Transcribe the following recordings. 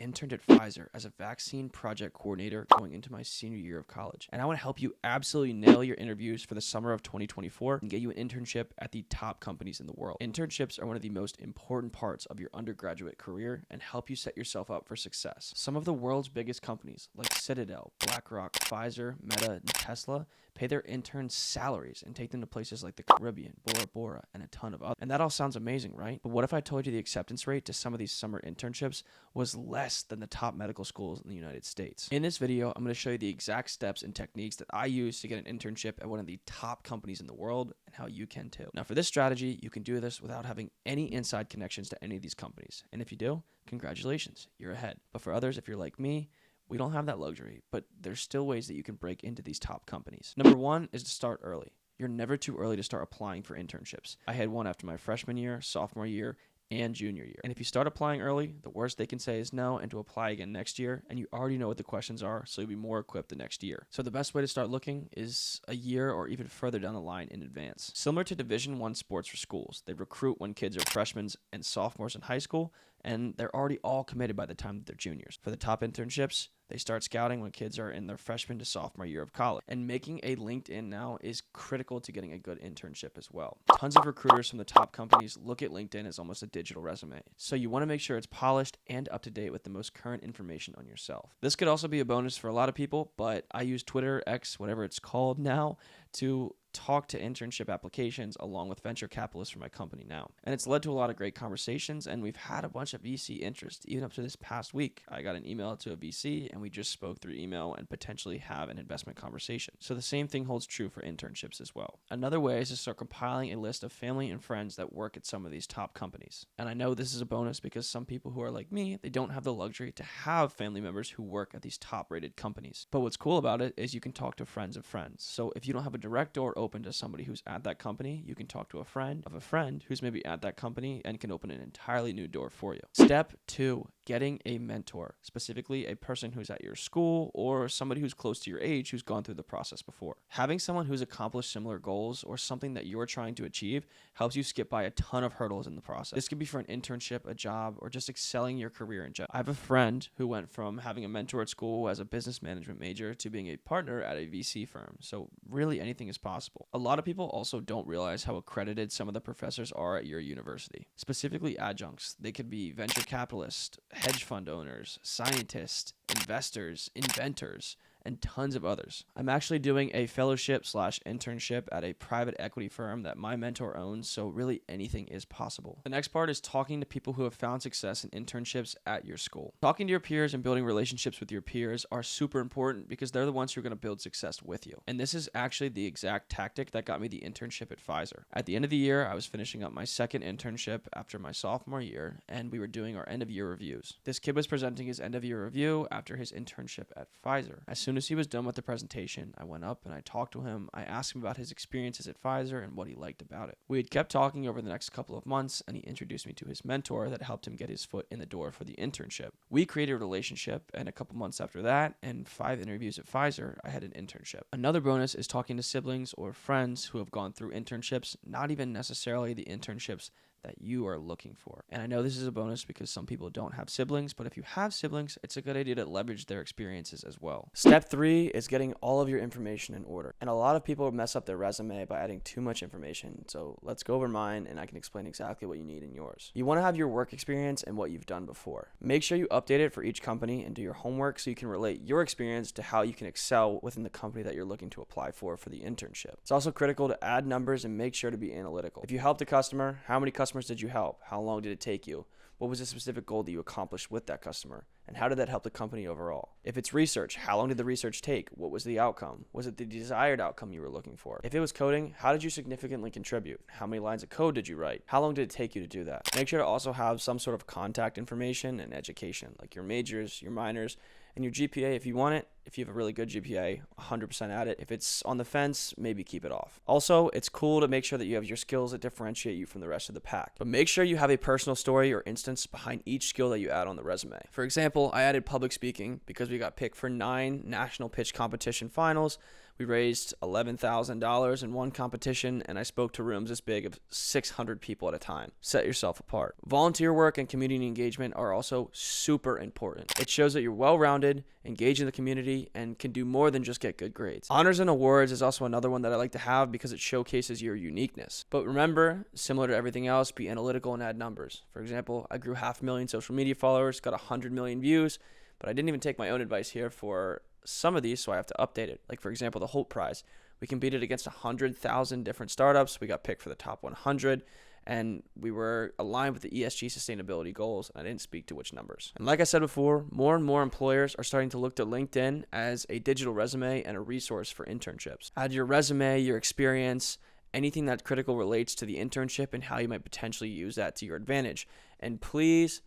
interned at Pfizer as a vaccine project coordinator going into my senior year of college. And I want to help you absolutely nail your interviews for the summer of 2024 and get you an internship at the top companies in the world. Internships are one of the most important parts of your undergraduate career and help you set yourself up for success. Some of the world's biggest companies like Citadel, BlackRock, Pfizer, Meta, and Tesla pay their interns salaries and take them to places like the Caribbean, Bora Bora, and a ton of others. And that all sounds amazing, right? But what if I told you the acceptance rate to some of these summer internships was less than the top medical schools in the United States? In this video, I'm going to show you the exact steps and techniques that I use to get an internship at one of the top companies in the world and how you can too. Now, for this strategy, you can do this without having any inside connections to any of these companies. And if you do, congratulations, you're ahead. But for others, if you're like me, we don't have that luxury, but there's still ways that you can break into these top companies. Number one is to start early. You're never too early to start applying for internships. I had one after my freshman year, sophomore year, and junior year. And if you start applying early, the worst they can say is no and to apply again next year, and you already know what the questions are, so you'll be more equipped the next year. So the best way to start looking is a year or even further down the line in advance. Similar to Division I sports for schools, they recruit when kids are freshmen and sophomores in high school, and they're already all committed by the time that they're juniors. For the top internships, they start scouting when kids are in their freshman to sophomore year of college. And making a LinkedIn now is critical to getting a good internship as well. Tons of recruiters from the top companies look at LinkedIn as almost a digital resume. So you want to make sure it's polished and up to date with the most current information on yourself. This could also be a bonus for a lot of people, but I use Twitter, X, whatever it's called now, to talk to internship applications along with venture capitalists for my company now. And it's led to a lot of great conversations, and we've had a bunch of VC interest even up to this past week. I got an email to a VC and we just spoke through email and potentially have an investment conversation. So the same thing holds true for internships as well. Another way is to start compiling a list of family and friends that work at some of these top companies. And I know this is a bonus because some people who are like me, they don't have the luxury to have family members who work at these top rated companies. But what's cool about it is you can talk to friends of friends. So if you don't have a direct door open to somebody who's at that company, you can talk to a friend of a friend who's maybe at that company and can open an entirely new door for you. Step 2, getting a mentor, specifically a person who's at your school or somebody who's close to your age who's gone through the process before. Having someone who's accomplished similar goals or something that you're trying to achieve helps you skip by a ton of hurdles in the process. This could be for an internship, a job, or just excelling your career in general. I have a friend who went from having a mentor at school as a business management major to being a partner at a VC firm. So really anything is possible. A lot of people also don't realize how accredited some of the professors are at your university, specifically adjuncts. They could be venture capitalists, hedge fund owners, scientists, investors, inventors, and tons of others. I'm actually doing a fellowship/internship at a private equity firm that my mentor owns, so really anything is possible. The next part is talking to people who have found success in internships at your school. Talking to your peers and building relationships with your peers are super important because they're the ones who are going to build success with you. And this is actually the exact tactic that got me the internship at Pfizer. At the end of the year, I was finishing up my second internship after my sophomore year, and we were doing our end of year reviews. This kid was presenting his end of year review after his internship at Pfizer. As soon as he was done with the presentation, I went up and I talked to him. I asked him about his experiences at Pfizer and what he liked about it. We had kept talking over the next couple of months, and he introduced me to his mentor that helped him get his foot in the door for the internship. We created a relationship, and a couple months after that, and 5 interviews at Pfizer, I had an internship. Another bonus is talking to siblings or friends who have gone through internships, not even necessarily the internships that you are looking for. And I know this is a bonus because some people don't have siblings, but if you have siblings, it's a good idea to leverage their experiences as well. Step 3 is getting all of your information in order. And a lot of people mess up their resume by adding too much information. So let's go over mine and I can explain exactly what you need in yours. You want to have your work experience and what you've done before. Make sure you update it for each company and do your homework so you can relate your experience to how you can excel within the company that you're looking to apply for the internship. It's also critical to add numbers and make sure to be analytical. If you helped a customer, how many customers did you help? How long did it take you? What was the specific goal that you accomplished with that customer? And how did that help the company overall? If it's research, how long did the research take? What was the outcome? Was it the desired outcome you were looking for? If it was coding, how did you significantly contribute? How many lines of code did you write? How long did it take you to do that? Make sure to also have some sort of contact information and education, like your majors, your minors, and your GPA if you want it. If you have a really good GPA, 100% at it. If it's on the fence, maybe keep it off. Also, it's cool to make sure that you have your skills that differentiate you from the rest of the pack. But make sure you have a personal story or instance behind each skill that you add on the resume. For example, I added public speaking because we got picked for 9 national pitch competition finals, We raised $11,000 in one competition, and I spoke to rooms this big of 600 people at a time. Set yourself apart. Volunteer work and community engagement are also super important. It shows that you're well-rounded, engaged in the community, and can do more than just get good grades. Honors and awards is also another one that I like to have because it showcases your uniqueness. But remember, similar to everything else, be analytical and add numbers. For example, I grew 500,000 social media followers, got 100 million views, but I didn't even take my own advice here for some of these, so I have to update it. Like, for example, the Holt Prize. We competed against 100,000 different startups. We got picked for the top 100, and we were aligned with the ESG sustainability goals. I didn't speak to which numbers. And like I said before, more and more employers are starting to look to LinkedIn as a digital resume and a resource for internships. Add your resume, your experience, anything that critical relates to the internship and how you might potentially use that to your advantage. And please,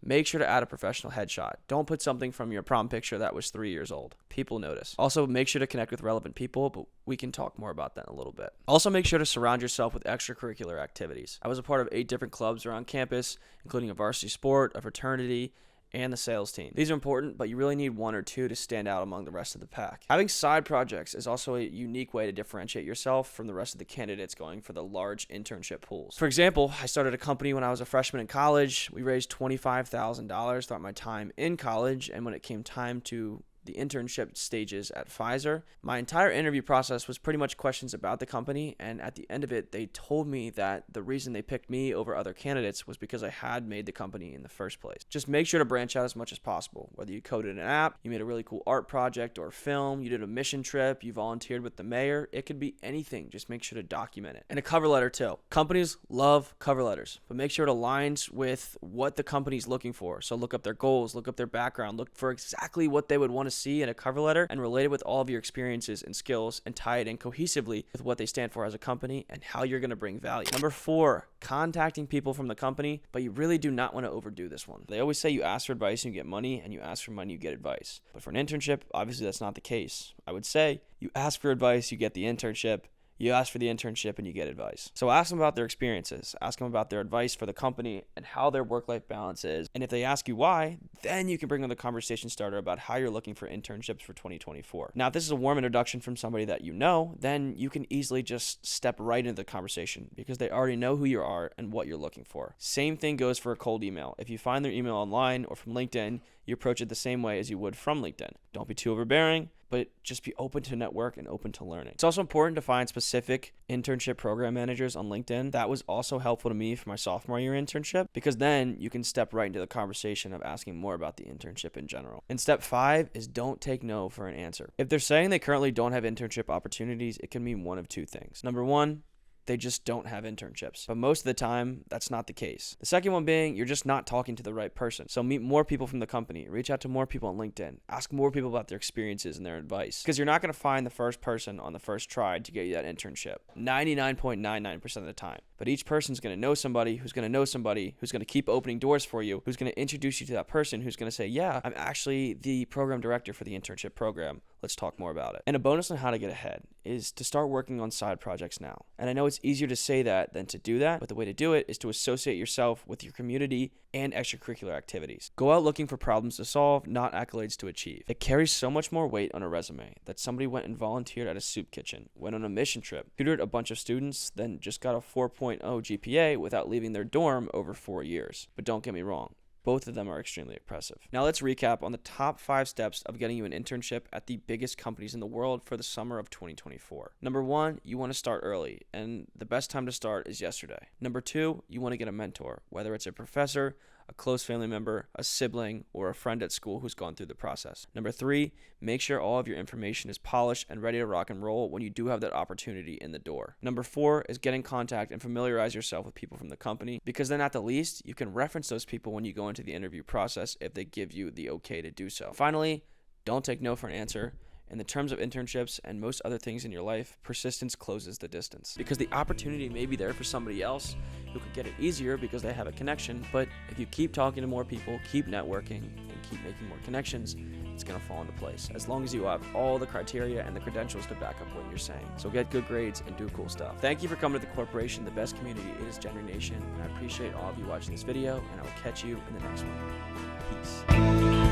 make sure to add a professional headshot. Don't put something from your prom picture that was 3 years old. People notice. Also, make sure to connect with relevant people, but we can talk more about that in a little bit. Also, make sure to surround yourself with extracurricular activities. I was a part of 8 different clubs around campus, including a varsity sport, a fraternity, and the sales team. These are important, but you really need 1 or 2 to stand out among the rest of the pack. Having side projects is also a unique way to differentiate yourself from the rest of the candidates going for the large internship pools. For example, I started a company when I was a freshman in college. We raised $25,000 throughout my time in college, and when it came time to the internship stages at Pfizer, my entire interview process was pretty much questions about the company, and at the end of it, they told me that the reason they picked me over other candidates was because I had made the company in the first place. Just make sure to branch out as much as possible. Whether you coded an app, you made a really cool art project or film, you did a mission trip, you volunteered with the mayor, it could be anything. Just make sure to document it. And a cover letter too. Companies love cover letters, but make sure it aligns with what the company's looking for. So look up their goals, look up their background, look for exactly what they would want to see in a cover letter and relate it with all of your experiences and skills and tie it in cohesively with what they stand for as a company and how you're going to bring value. Number 4, contacting people from the company, but you really do not want to overdo this one. They always say you ask for advice and you get money, and you ask for money, you get advice. But for an internship, obviously that's not the case. I would say you ask for advice, you get the internship. You ask for the internship and you get advice. So ask them about their experiences. Ask them about their advice for the company and how their work-life balance is. And if they ask you why, then you can bring on the conversation starter about how you're looking for internships for 2024. Now, if this is a warm introduction from somebody that you know, then you can easily just step right into the conversation because they already know who you are and what you're looking for. Same thing goes for a cold email. If you find their email online or from LinkedIn, you approach it the same way as you would from LinkedIn. Don't be too overbearing, but just be open to network and open to learning. It's also important to find specific internship program managers on LinkedIn. That was also helpful to me for my sophomore year internship because then you can step right into the conversation of asking more about the internship in general. And step 5 is don't take no for an answer. If they're saying they currently don't have internship opportunities, it can mean one of 2 things. Number 1, they just don't have internships. But most of the time, that's not the case. The second one being, you're just not talking to the right person. So meet more people from the company. Reach out to more people on LinkedIn. Ask more people about their experiences and their advice. Because you're not going to find the first person on the first try to get you that internship. 99.99% of the time. But each person's going to know somebody who's going to know somebody who's going to keep opening doors for you, who's going to introduce you to that person who's going to say, yeah, I'm actually the program director for the internship program. Let's talk more about it. And a bonus on how to get ahead is to start working on side projects now. And I know it's easier to say that than to do that, but the way to do it is to associate yourself with your community and extracurricular activities. Go out looking for problems to solve, not accolades to achieve. It carries so much more weight on a resume that somebody went and volunteered at a soup kitchen, went on a mission trip, tutored a bunch of students, then just got a 4.0 GPA without leaving their dorm over 4 years. But don't get me wrong. Both of them are extremely impressive. Now let's recap on the top 5 steps of getting you an internship at the biggest companies in the world for the summer of 2024. Number 1, you want to start early, and the best time to start is yesterday. Number 2, you want to get a mentor, whether it's a professor, a close family member, a sibling, or a friend at school who's gone through the process. Number 3, make sure all of your information is polished and ready to rock and roll when you do have that opportunity in the door. Number 4 is get in contact and familiarize yourself with people from the company, because then at the least, you can reference those people when you go into the interview process if they give you the okay to do so. Finally, don't take no for an answer. In the terms of internships and most other things in your life, persistence closes the distance. Because the opportunity may be there for somebody else who could get it easier because they have a connection, but if you keep talking to more people, keep networking, and keep making more connections, it's going to fall into place, as long as you have all the criteria and the credentials to back up what you're saying. So get good grades and do cool stuff. Thank you for coming to the corporation. The best community is Gender Nation, and I appreciate all of you watching this video, and I will catch you in the next one. Peace.